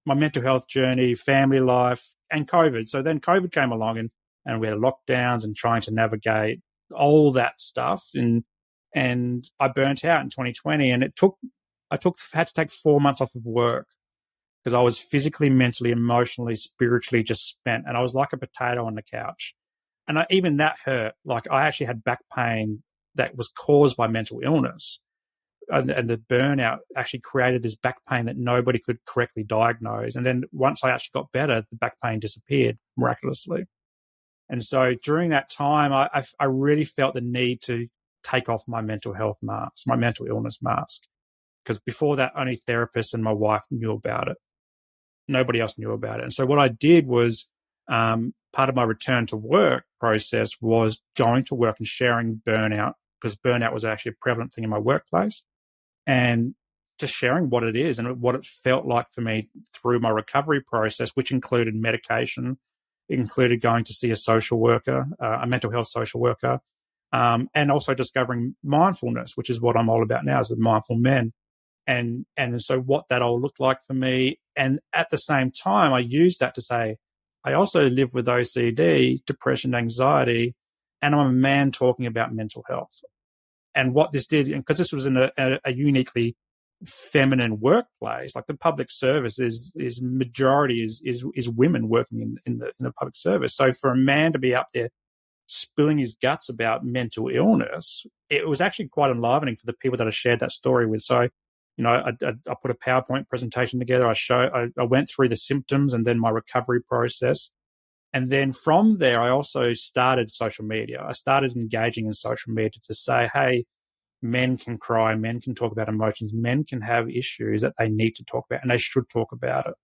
My mental health journey, family life, and COVID. So then COVID came along, and we had lockdowns and trying to navigate all that stuff, and I burnt out in 2020, and I had to take 4 months off of work because I was physically, mentally, emotionally, spiritually just spent, and I was like a potato on the couch. And even that hurt. Like, I actually had back pain that was caused by mental illness. And the burnout actually created this back pain that nobody could correctly diagnose. And then once I actually got better, the back pain disappeared miraculously. And so during that time, I really felt the need to take off my mental health mask, my mental illness mask. Because before that, only therapists and my wife knew about it. Nobody else knew about it. And so what I did was, part of my return to work process was going to work and sharing burnout, because burnout was actually a prevalent thing in my workplace, and just sharing what it is and what it felt like for me through my recovery process, which included medication. It included going to see a social worker, a mental health social worker, and also discovering mindfulness, which is what I'm all about now as a mindful men. And so what that all looked like for me. And at the same time, I used that to say, I also live with OCD, depression, anxiety, and I'm a man talking about mental health. And what this did, because this was in a uniquely feminine workplace, like the public service is majority is women working in the public service. So for a man to be up there spilling his guts about mental illness, it was actually quite enlivening for the people that I shared that story with. So, I put a PowerPoint presentation together. I went through the symptoms and then my recovery process. And then from there, I also started social media. I started engaging in social media to say, hey, men can cry, men can talk about emotions, men can have issues that they need to talk about, and they should talk about it.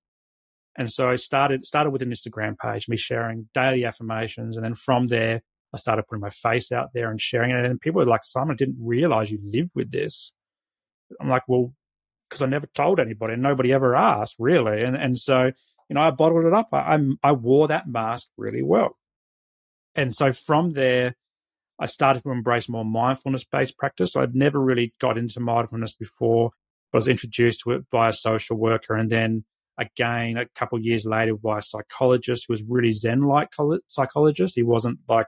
And so I started with an Instagram page, me sharing daily affirmations. And then from there, I started putting my face out there and sharing it. And people were like, Simon, I didn't realize you live with this. I'm like, well, because I never told anybody and nobody ever asked, really. And so, I bottled it up. I wore that mask really well. And so from there, I started to embrace more mindfulness-based practice. So I'd never really got into mindfulness before, but I was introduced to it by a social worker. And then again, a couple of years later, by a psychologist who was really Zen-like psychologist. He wasn't like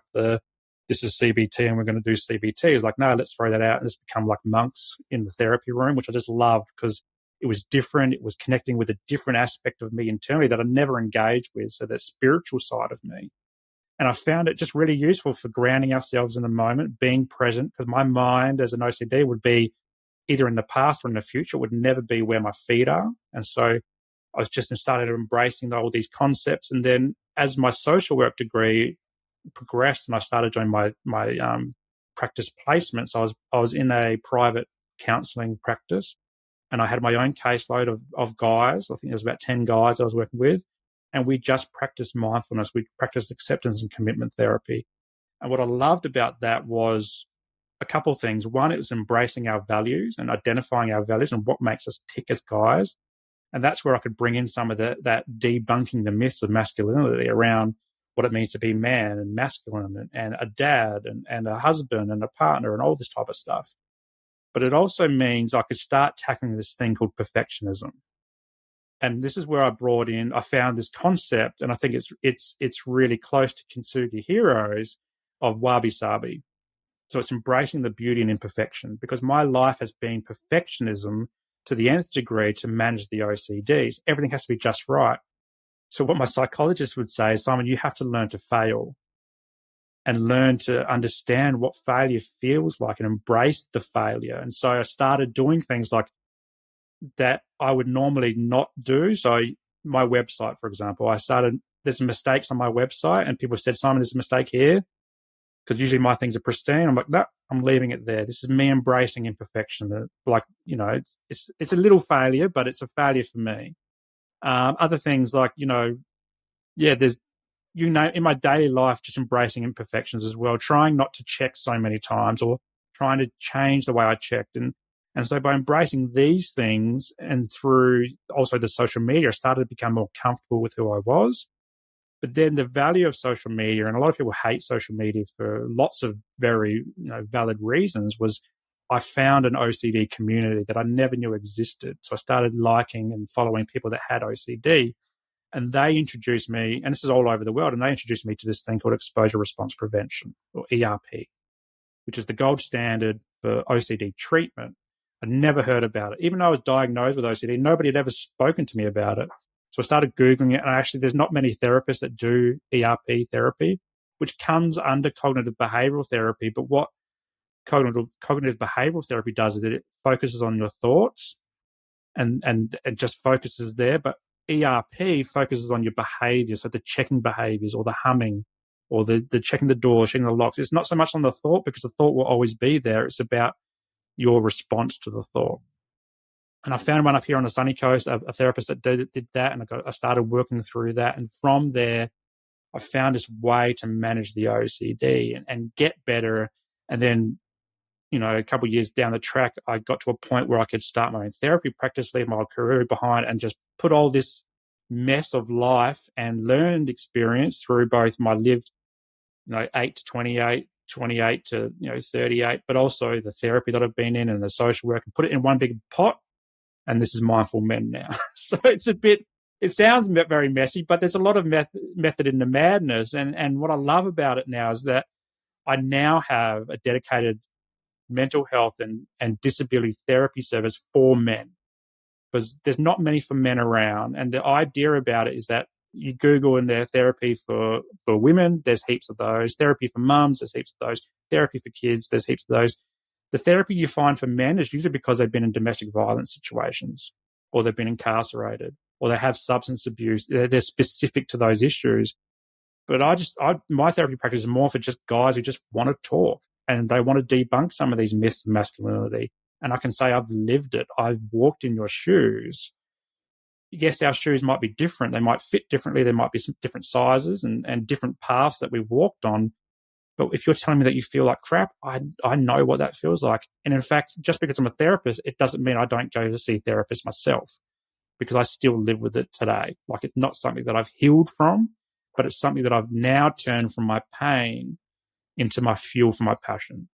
this is CBT and we're going to do CBT. He was like, no, let's throw that out and let's become like monks in the therapy room, which I just loved because it was different. It was connecting with a different aspect of me internally that I never engaged with. So the spiritual side of me. And I found it just really useful for grounding ourselves in the moment, being present, because my mind as an OCD would be either in the past or in the future. It would never be where my feet are. And so I was just started embracing all these concepts. And then as my social work degree progressed and I started doing my practice placements, I was in a private counselling practice and I had my own caseload of guys. I think there was about 10 guys I was working with. And we just practiced mindfulness. We practiced acceptance and commitment therapy. And what I loved about that was a couple of things. One, it was embracing our values and identifying our values and what makes us tick as guys. And that's where I could bring in some of that debunking the myths of masculinity around what it means to be man and masculine and a dad and a husband and a partner and all this type of stuff. But it also means I could start tackling this thing called perfectionism. And this is where I found this concept, and I think it's really close to Kintsugi Heroes of wabi-sabi. So it's embracing the beauty and imperfection, because my life has been perfectionism to the nth degree to manage the OCDs. Everything has to be just right. So what my psychologist would say is, Simon, you have to learn to fail and learn to understand what failure feels like and embrace the failure. And so I started doing things like that I would normally not do. So my website, for example, there's mistakes on my website and people said, Simon, there's a mistake here. Because usually my things are pristine. I'm like, no, I'm leaving it there. This is me embracing imperfection. Like, it's a little failure, but it's a failure for me. Other things like, there's, in my daily life, just embracing imperfections as well, trying not to check so many times or trying to change the way I checked. And so by embracing these things and through also the social media, I started to become more comfortable with who I was. But then the value of social media, and a lot of people hate social media for lots of very valid reasons, was I found an OCD community that I never knew existed. So I started liking and following people that had OCD. And they introduced me, and this is all over the world, and they introduced me to this thing called exposure response prevention, or ERP, which is the gold standard for OCD treatment. I'd never heard about it. Even though I was diagnosed with OCD, nobody had ever spoken to me about it. So I started Googling it, and actually there's not many therapists that do ERP therapy, which comes under cognitive behavioral therapy. But what cognitive behavioral therapy does is it focuses on your thoughts and just focuses there. But ERP focuses on your behavior, so the checking behaviors or the humming or the checking the door, checking the locks. It's not so much on the thought, because the thought will always be there. It's about your response to the thought. And I found one up here on the sunny coast, a therapist that did that, and I started working through that. And from there, I found this way to manage the OCD and get better. And then, a couple of years down the track, I got to a point where I could start my own therapy practice, leave my career behind, and just put all this mess of life and learned experience through both my lived, 8 to 28, 28 to 38, but also the therapy that I've been in and the social work, and put it in one big pot. And this is Mindful Men now. So it sounds very messy, but there's a lot of method in the madness. And what I love about it now is that I now have a dedicated mental health and disability therapy service for men, because there's not many for men around. And the idea about it is that you Google in there therapy for women, there's heaps of those. Therapy for mums, there's heaps of those. Therapy for kids, there's heaps of those. The therapy you find for men is usually because they've been in domestic violence situations, or they've been incarcerated, or they have substance abuse. They're specific to those issues. But my therapy practice is more for just guys who just want to talk and they want to debunk some of these myths of masculinity. And I can say I've lived it. I've walked in your shoes. Yes, our shoes might be different. They might fit differently. There might be some different sizes and different paths that we've walked on. But if you're telling me that you feel like crap, I know what that feels like. And in fact, just because I'm a therapist, it doesn't mean I don't go to see therapists myself, because I still live with it today. Like, it's not something that I've healed from, but it's something that I've now turned from my pain into my fuel for my passion.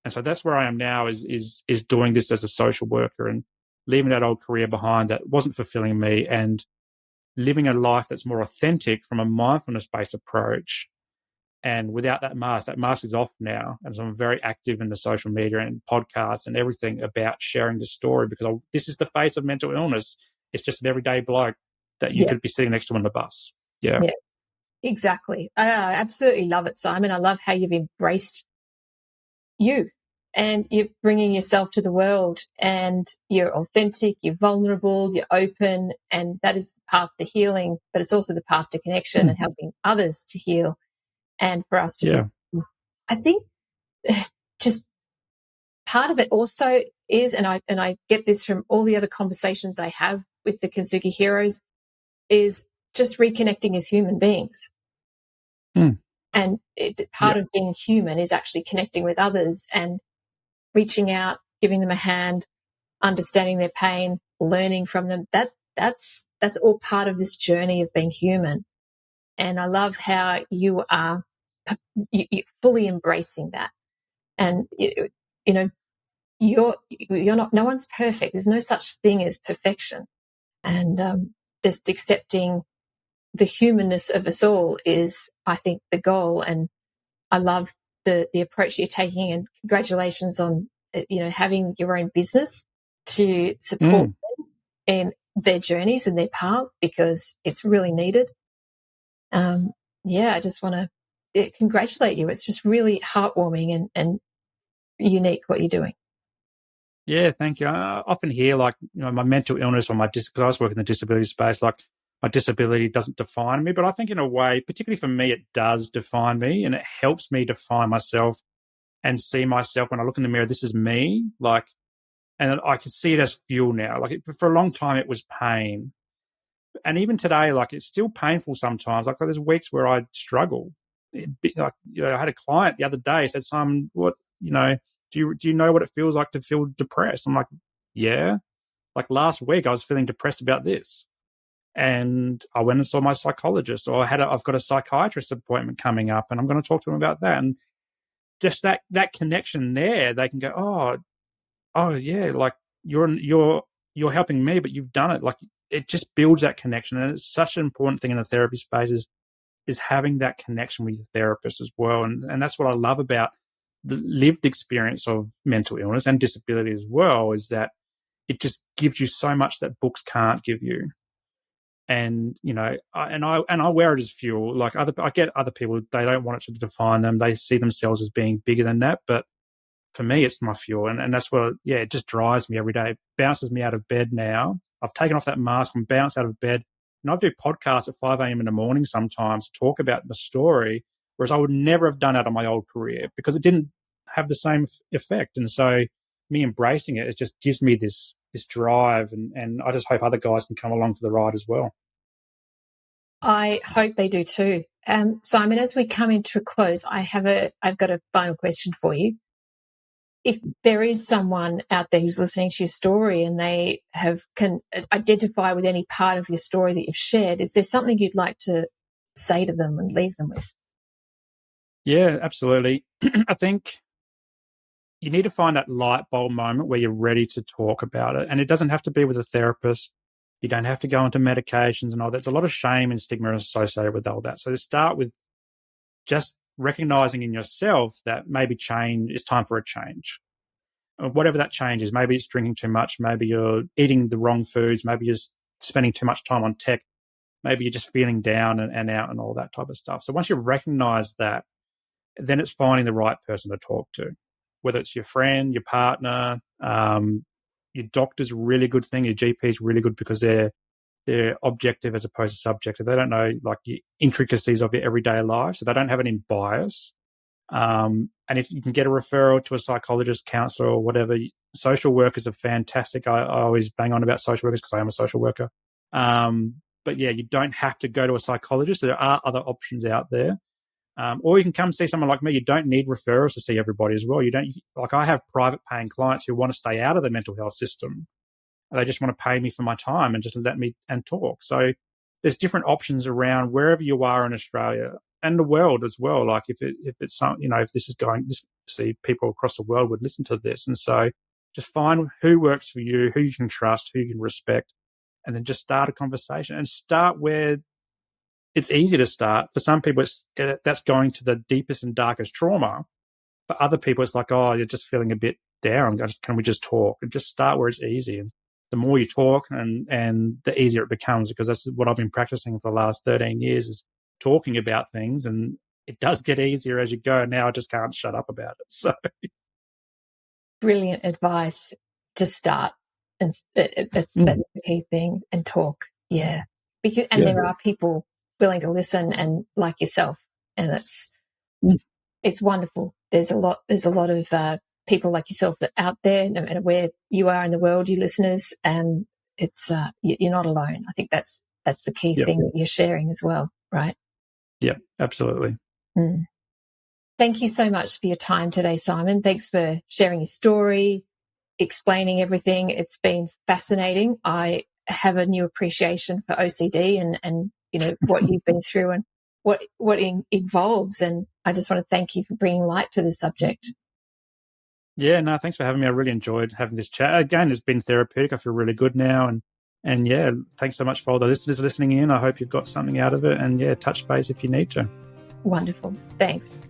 And so that's where I am now, is doing this as a social worker and leaving that old career behind that wasn't fulfilling me, and living a life that's more authentic from a mindfulness-based approach. And without that mask is off now. And so I'm very active in the social media and podcasts and everything about sharing the story, because this is the face of mental illness. It's just an everyday bloke that you could be sitting next to on the bus. Yeah. Exactly. I absolutely love it, Simon. I love how you've embraced you, and you're bringing yourself to the world, and you're authentic, you're vulnerable, you're open, and that is the path to healing, but it's also the path to connection and helping others to heal. And for us to be, I think just part of it also is, and I get this from all the other conversations I have with the Kintsugi Heroes, is just reconnecting as human beings. And part of being human is actually connecting with others and reaching out, giving them a hand, understanding their pain, learning from them. That's all part of this journey of being human. And I love how you are you're fully embracing that. And, you're not, no one's perfect. There's no such thing as perfection. And just accepting the humanness of us all is, I think, the goal. And I love the approach you're taking, and congratulations on, having your own business to support them in their journeys and their paths, because it's really needed. I just want to congratulate you. It's just really heartwarming and unique what you're doing. Yeah, thank you. I often hear, like, my mental illness or because I was working in the disability space, like, my disability doesn't define me. But I think in a way, particularly for me, it does define me, and it helps me define myself and see myself when I look in the mirror. This is me, and I can see it as fuel now. Like, for a long time, it was pain. And even today, like, it's still painful sometimes. Like, there's weeks where I struggle. Like, I had a client the other day said, Simon, what, do you know what it feels like to feel depressed? I'm like, yeah. Like, last week I was feeling depressed about this. And I went and saw my psychologist, or I've got a psychiatrist appointment coming up, and I'm going to talk to him about that. And just that connection there, they can go, oh yeah, like you're helping me, but you've done it. Like, it just builds that connection. And it's such an important thing in the therapy space is having that connection with your therapist as well. And that's what I love about the lived experience of mental illness and disability as well, is that it just gives you so much that books can't give you. And, I wear it as fuel. Like, I get other people, they don't want it to define them. They see themselves as being bigger than that. But for me, it's my fuel. And that's what, it just drives me every day. It bounces me out of bed now. I've taken off that mask and bounced out of bed. And I do podcasts at 5 a.m. in the morning sometimes to talk about the story, whereas I would never have done that in my old career because it didn't have the same effect. And so me embracing it just gives me this drive, and I just hope other guys can come along for the ride as well. I hope they do too. Simon, as we come into a close, I've got a final question for you. If there is someone out there who's listening to your story and they can identify with any part of your story that you've shared, is there something you'd like to say to them and leave them with? Yeah, absolutely. I think you need to find that light bulb moment where you're ready to talk about it. And it doesn't have to be with a therapist. You don't have to go into medications and all that. There's a lot of shame and stigma associated with all that. So to start with just recognizing in yourself that maybe it's time for a change. Whatever that change is, maybe it's drinking too much, maybe you're eating the wrong foods, maybe you're spending too much time on tech, maybe you're just feeling down and out and all that type of stuff. So once you recognize that, then it's finding the right person to talk to, whether it's your friend, your partner, your doctor's a really good thing, your GP is really good because they're objective as opposed to subjective. They don't know like the intricacies of your everyday life, so they don't have any bias. And if you can get a referral to a psychologist, counselor, or whatever, social workers are fantastic. I always bang on about social workers because I am a social worker. But yeah, you don't have to go to a psychologist. There are other options out there. Or you can come see someone like me. You don't need referrals to see everybody as well. I have private paying clients who want to stay out of the mental health system. They just want to pay me for my time and just let me and talk. So there's different options around wherever you are in Australia and the world as well. Like if this is going, see people across the world would listen to this. And so just find who works for you, who you can trust, who you can respect, and then just start a conversation and start where it's easy to start. For some people, that's going to the deepest and darkest trauma. For other people, it's like, oh, you're just feeling a bit down. Can we just talk? And just start where it's easy. And the more you talk and the easier it becomes, because that's what I've been practicing for the last 13 years is talking about things. And it does get easier as you go. Now I just can't shut up about it. So brilliant advice. Just start. And that's the key thing, and talk. Yeah. There are people willing to listen and like yourself, and it's wonderful. There's a lot of people like yourself that out there, no matter where you are in the world, you listeners, and it's you're not alone. I think that's the key thing that you're sharing as well, right? Yeah, absolutely. Thank you so much for your time today, Simon. Thanks for sharing your story, explaining everything. It's been fascinating. I have a new appreciation for OCD and what you've been through and what involves. And I just want to thank you for bringing light to the subject. Yeah, no, thanks for having me. I really enjoyed having this chat. Again, it's been therapeutic. I feel really good now. And yeah, thanks so much for all the listeners listening in. I hope you've got something out of it. And yeah, touch base if you need to. Wonderful. Thanks.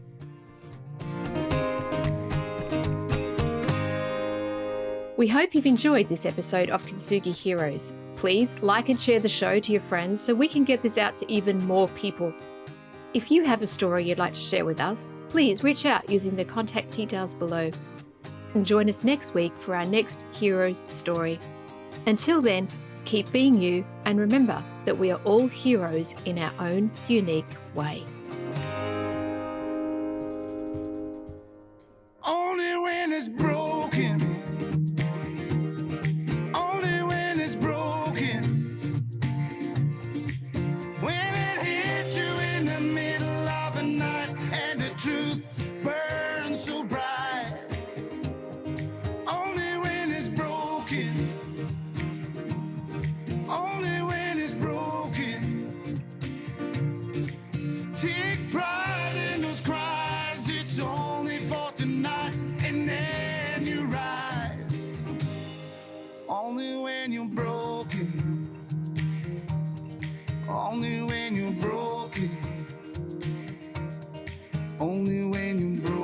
We hope you've enjoyed this episode of Kintsugi Heroes. Please like and share the show to your friends so we can get this out to even more people. If you have a story you'd like to share with us, please reach out using the contact details below. And join us next week for our next hero's story. Until then, keep being you, and remember that we are all heroes in our own unique way. Only when it's broken. Only when it's broken tonight, and then you rise. Only when you're broken. Only when you're broken. Only when you're broken.